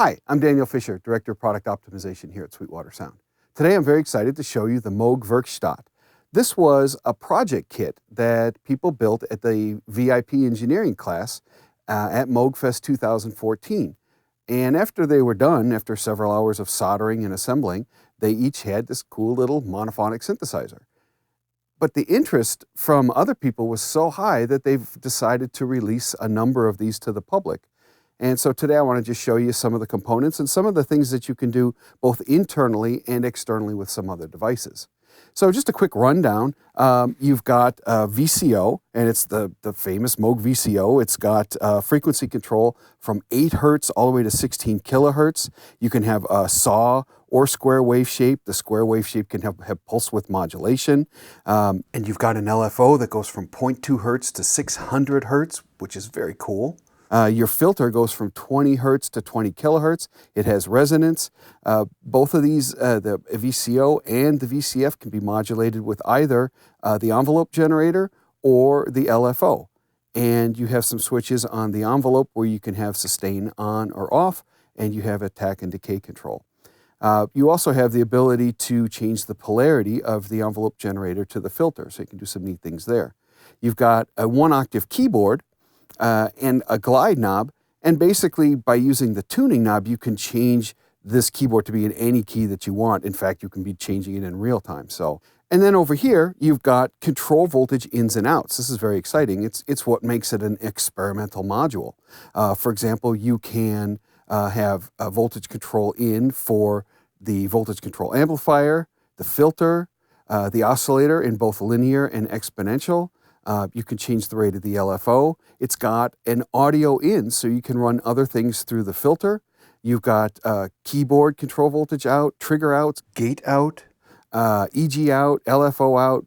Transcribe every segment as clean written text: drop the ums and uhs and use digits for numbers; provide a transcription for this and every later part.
Hi, I'm Daniel Fisher, Director of Product Optimization here at Sweetwater Sound. Today I'm very excited to show you the Moog Werkstatt. This was a project kit that people built at the VIP engineering class at Moog Fest 2014. And after they were done, after several hours of soldering and assembling, they each had this cool little monophonic synthesizer. But the interest from other people was so high that they've decided to release a number of these to the public. And so today I want to just show you some of the components and some of the things that you can do both internally and externally with some other devices. So just a quick rundown, you've got VCO, and it's the famous Moog VCO. It's got frequency control from 8 Hertz all the way to 16 kilohertz. You can have a saw or square wave shape. The square wave shape can have pulse width modulation. And you've got an LFO that goes from 0.2 Hertz to 600 Hertz, which is very cool. Your filter goes from 20 Hertz to 20 kilohertz. It has resonance. Both of these, the VCO and the VCF, can be modulated with either the envelope generator or the LFO. And you have some switches on the envelope where you can have sustain on or off, and you have attack and decay control. You also have the ability to change the polarity of the envelope generator to the filter, so you can do some neat things there. You've got a 1-octave keyboard, and a glide knob, and basically by using the tuning knob you can change this keyboard to be in any key that you want. In fact, you can be changing it in real time. And then over here you've got control voltage ins and outs. This is very exciting. It's what makes it an experimental module. For example, you can have a voltage control in for the voltage control amplifier, the filter, the oscillator in both linear and exponential. You can change the rate of the LFO. It's got an audio in, so you can run other things through the filter. You've got keyboard control voltage out, trigger out, gate out, EG out, LFO out,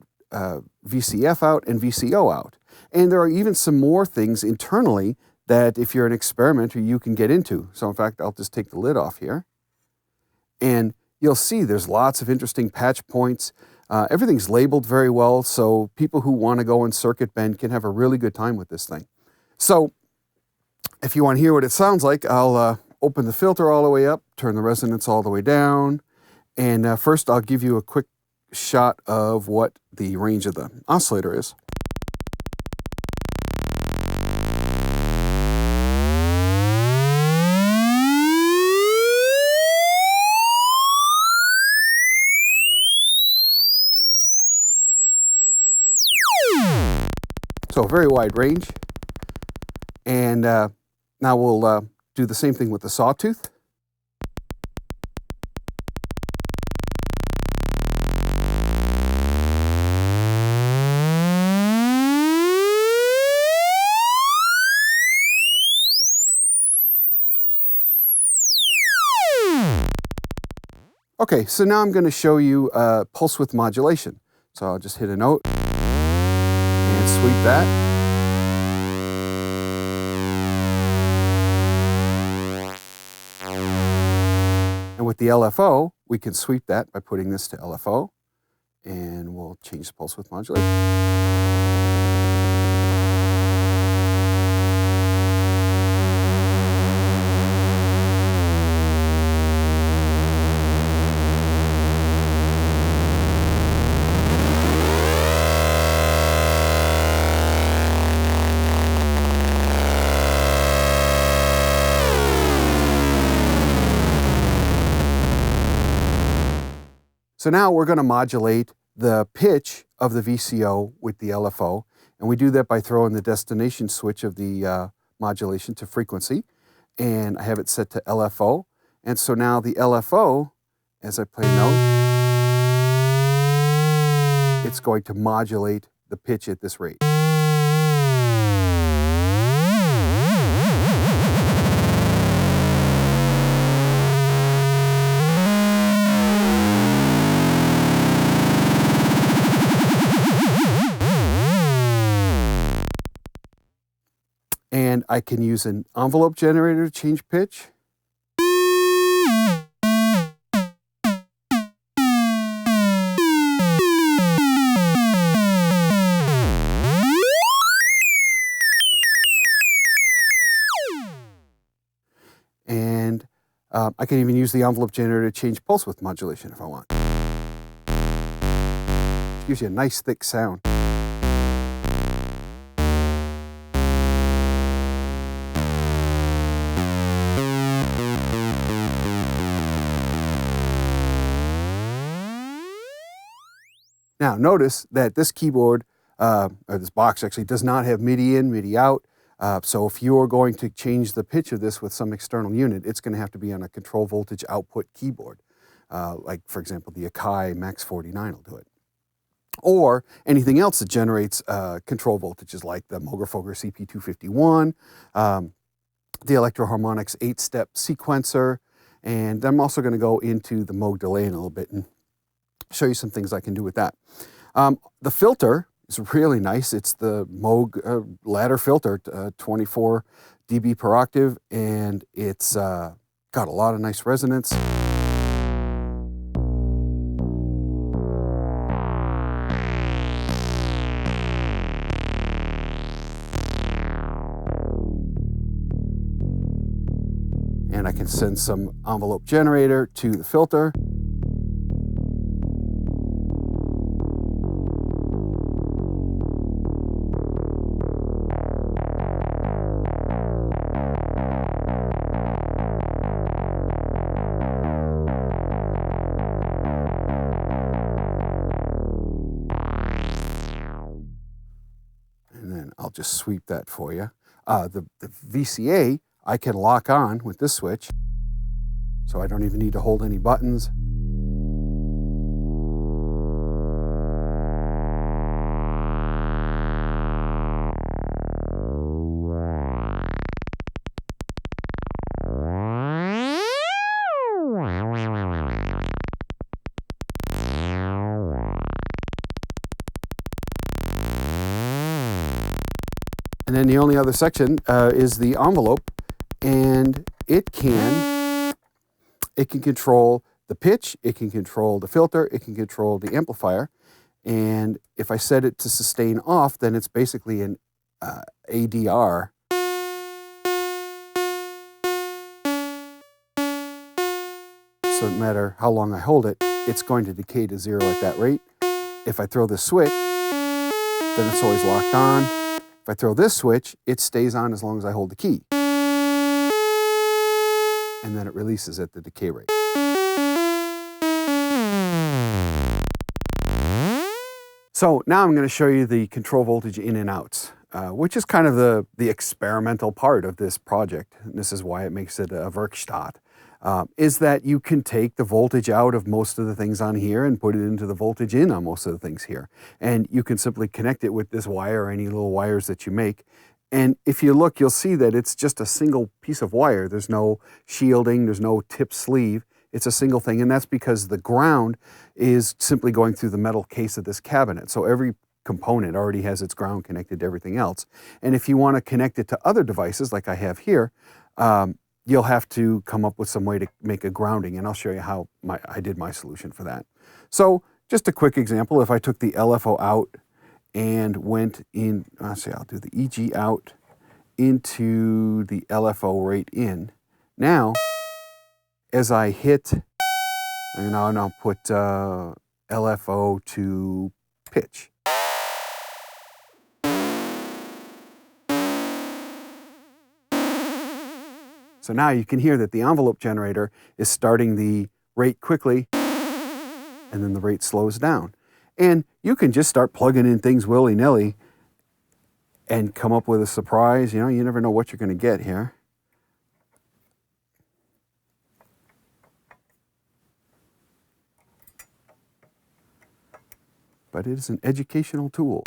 VCF out, and VCO out. And there are even some more things internally that if you're an experimenter, you can get into. So in fact, I'll just take the lid off here. And you'll see there's lots of interesting patch points. Everything's labeled very well, so people who want to go and circuit bend can have a really good time with this thing. So if you want to hear what it sounds like, I'll open the filter all the way up, turn the resonance all the way down, and first I'll give you a quick shot of what the range of the oscillator is. So a very wide range. And now we'll do the same thing with the sawtooth. Okay, so now I'm going to show you pulse width modulation. So I'll just hit a note and sweep that. And with the LFO, we can sweep that by putting this to LFO, and we'll change the pulse width modulation. So now we're going to modulate the pitch of the VCO with the LFO, and we do that by throwing the destination switch of the modulation to frequency, and I have it set to LFO. And so now the LFO, as I play a note, it's going to modulate the pitch at this rate. And I can use an envelope generator to change pitch. And I can even use the envelope generator to change pulse width modulation if I want. It gives you a nice thick sound. Now notice that this keyboard, or this box actually, does not have MIDI in, MIDI out. So if you're going to change the pitch of this with some external unit, it's going to have to be on a control voltage output keyboard. Like for example, the Akai Max 49 will do it. Or anything else that generates control voltages like the Moog CP251, the Electro-Harmonix 8-step sequencer, and I'm also going to go into the Moog delay in a little bit and show you some things I can do with that. The filter is really nice. It's the Moog ladder filter, 24 dB per octave, and it's got a lot of nice resonance. And I can send some envelope generator to the filter. And then I'll just sweep that for you. The VCA, I can lock on with this switch, so I don't even need to hold any buttons. And then the only other section is the envelope, and it can control the pitch, it can control the filter, it can control the amplifier. And if I set it to sustain off, then it's basically an ADR. So no matter how long I hold it, it's going to decay to 0 at that rate. If I throw the switch, then it's always locked on. If I throw this switch, it stays on as long as I hold the key. And then it releases at the decay rate. So now I'm going to show you the control voltage in and outs, which is kind of the experimental part of this project. And this is why it makes it a Werkstatt. Is that you can take the voltage out of most of the things on here and put it into the voltage in on most of the things here. And you can simply connect it with this wire or any little wires that you make. And if you look, you'll see that it's just a single piece of wire. There's no shielding, there's no tip sleeve. It's a single thing, and that's because the ground is simply going through the metal case of this cabinet. So every component already has its ground connected to everything else. And if you want to connect it to other devices, like I have here, you'll have to come up with some way to make a grounding, and I'll show you how I did my solution for that. So just a quick example, if I took the LFO out and went in, I'll do the EG out into the LFO right in. Now, as I hit, and I'll put LFO to pitch. So now you can hear that the envelope generator is starting the rate quickly, and then the rate slows down. And you can just start plugging in things willy-nilly and come up with a surprise. You know, you never know what you're going to get here. But it is an educational tool.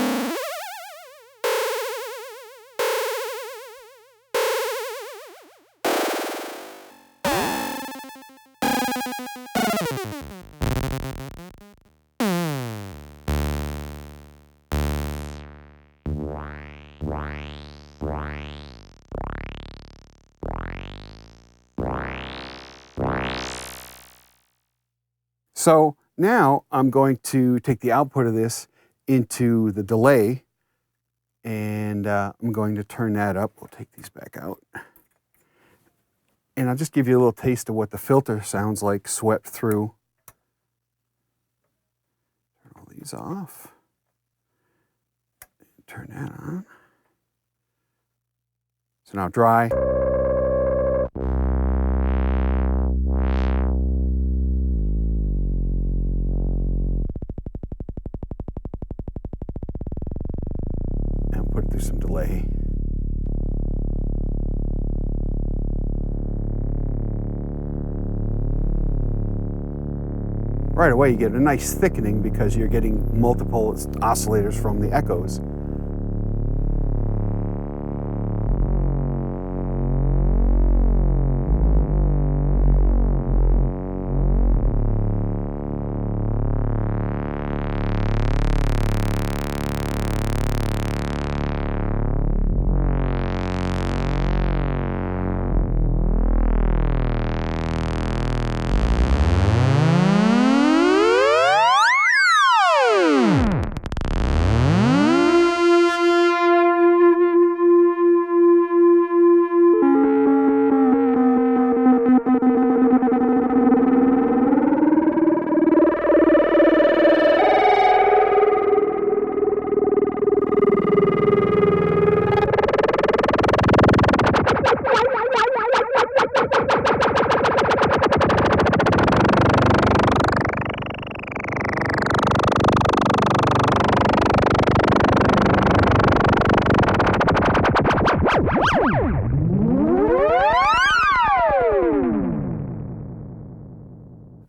So now I'm going to take the output of this into the delay, and I'm going to turn that up. We'll take these back out. And I'll just give you a little taste of what the filter sounds like swept through. Turn all these off. Turn that on. So now dry. And put it through some delay. Right away you get a nice thickening because you're getting multiple oscillators from the echoes.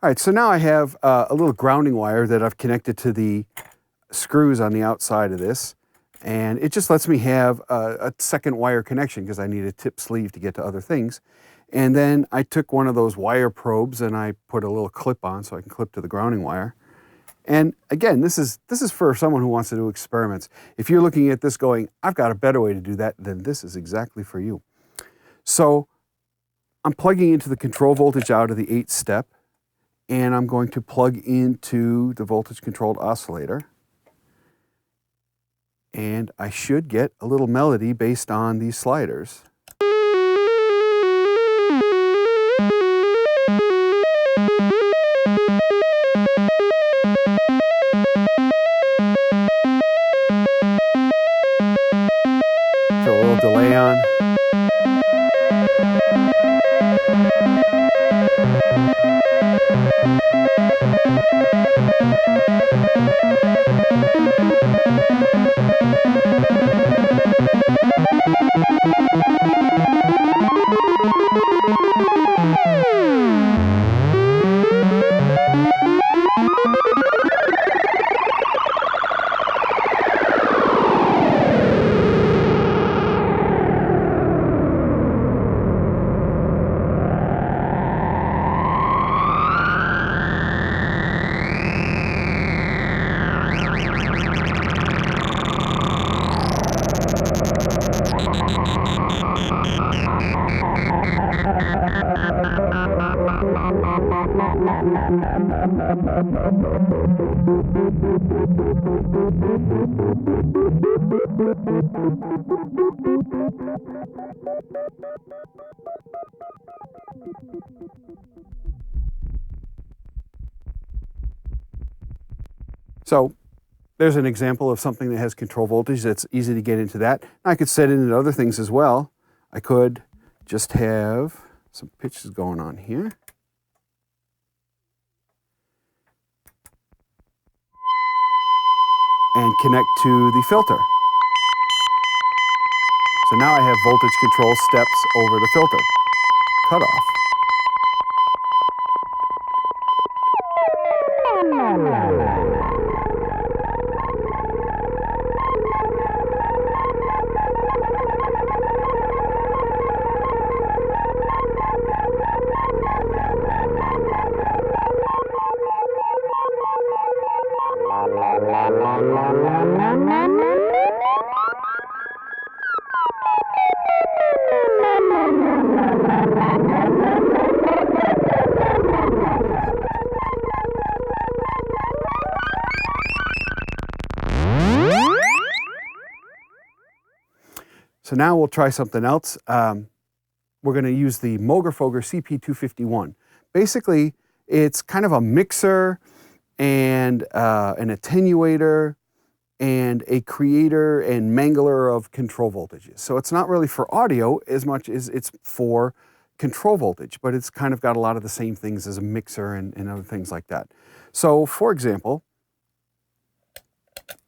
All right, so now I have a little grounding wire that I've connected to the screws on the outside of this, and it just lets me have a second wire connection because I need a tip sleeve to get to other things. And then I took one of those wire probes and I put a little clip on so I can clip to the grounding wire. And again, this is for someone who wants to do experiments. If you're looking at this going, I've got a better way to do that, then this is exactly for you. So I'm plugging into the control voltage out of the 8-step, and I'm going to plug into the voltage-controlled oscillator. And I should get a little melody based on these sliders. Throw a little delay on. So there's an example of something that has control voltage that's easy to get into that. I could set it into other things as well. I could just have some pitches going on here. And connect to the filter. So now I have voltage control steps over the filter. Cut off. So now we'll try something else. we're going to use the Moog CP251. Basically, it's kind of a mixer and an attenuator and a creator and mangler of control voltages. So it's not really for audio as much as it's for control voltage, but it's kind of got a lot of the same things as a mixer and other things like that. So for example,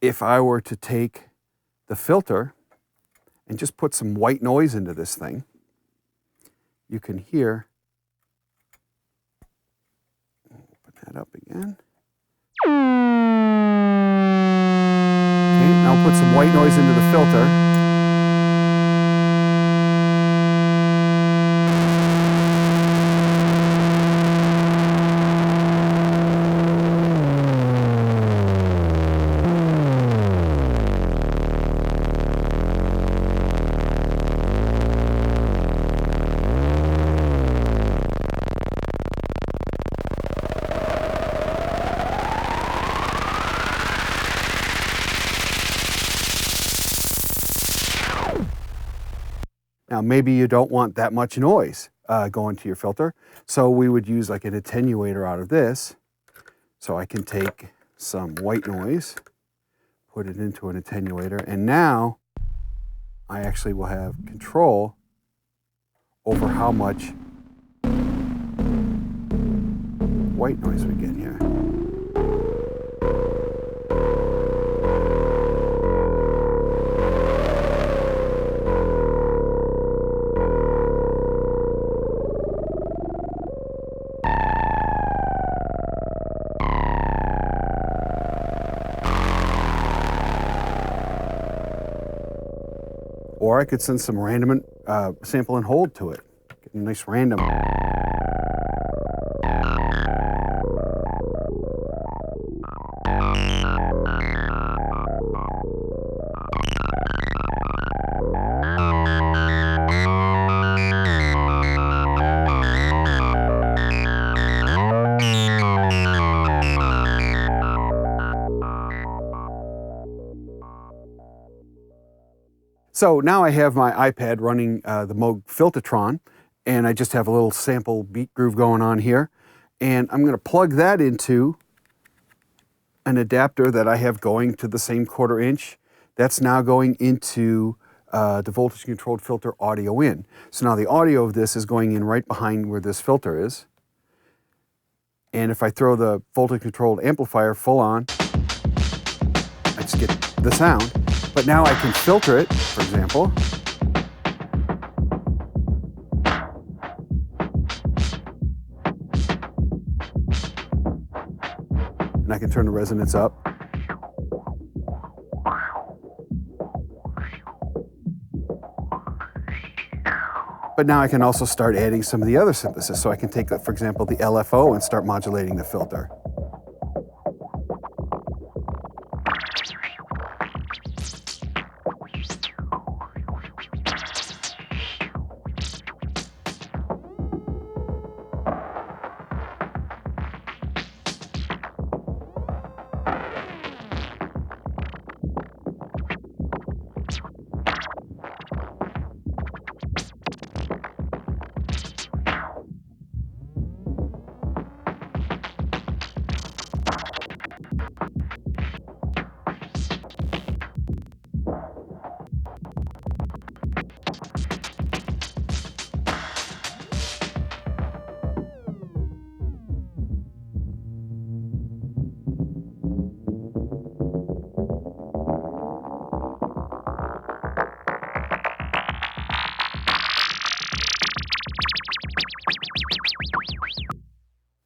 if I were to take the filter and just put some white noise into this thing, you can hear, put that up again. Okay, now put some white noise into the filter. Now, maybe you don't want that much noise going to your filter, so we would use like an attenuator out of this. So I can take some white noise, put it into an attenuator, and now I actually will have control over how much white noise we get here. Or I could send some random sample and hold to it. Get a nice random. So now I have my iPad running the Moog Filtertron, and I just have a little sample beat groove going on here. And I'm going to plug that into an adapter that I have going to the same 1/4 inch. That's now going into the voltage controlled filter audio in. So now the audio of this is going in right behind where this filter is. And if I throw the voltage controlled amplifier full on, I just get the sound. But now I can filter it, for example. And I can turn the resonance up. But now I can also start adding some of the other synthesis. So I can take, for example, the LFO and start modulating the filter.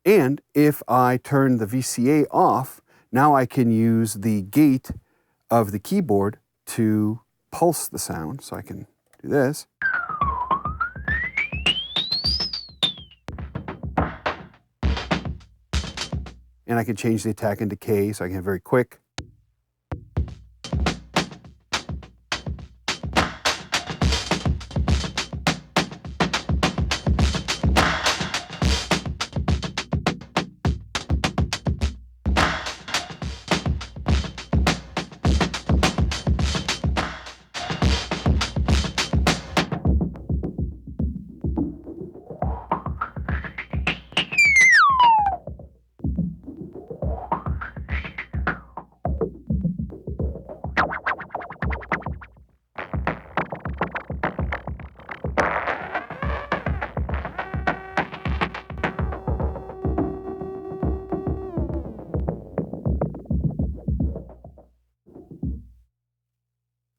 And if I turn the VCA off, now I can use the gate of the keyboard to pulse the sound. So I can do this. And I can change the attack and decay so I can have very quick.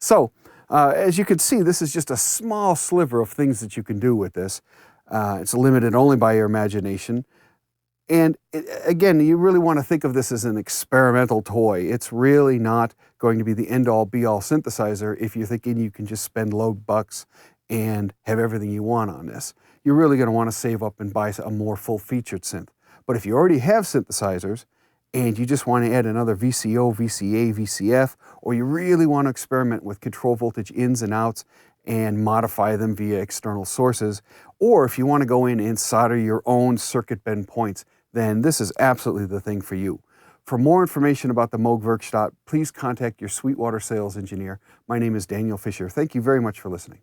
So, as you can see, this is just a small sliver of things that you can do with this. It's limited only by your imagination. And again, you really want to think of this as an experimental toy. It's really not going to be the end-all, be-all synthesizer if you're thinking you can just spend low bucks and have everything you want on this. You're really going to want to save up and buy a more full-featured synth. But if you already have synthesizers and you just want to add another VCO, VCA, VCF, or you really want to experiment with control voltage ins and outs and modify them via external sources, or if you want to go in and solder your own circuit bend points, then this is absolutely the thing for you. For more information about the Moog Werkstatt, please contact your Sweetwater sales engineer. My name is Daniel Fisher. Thank you very much for listening.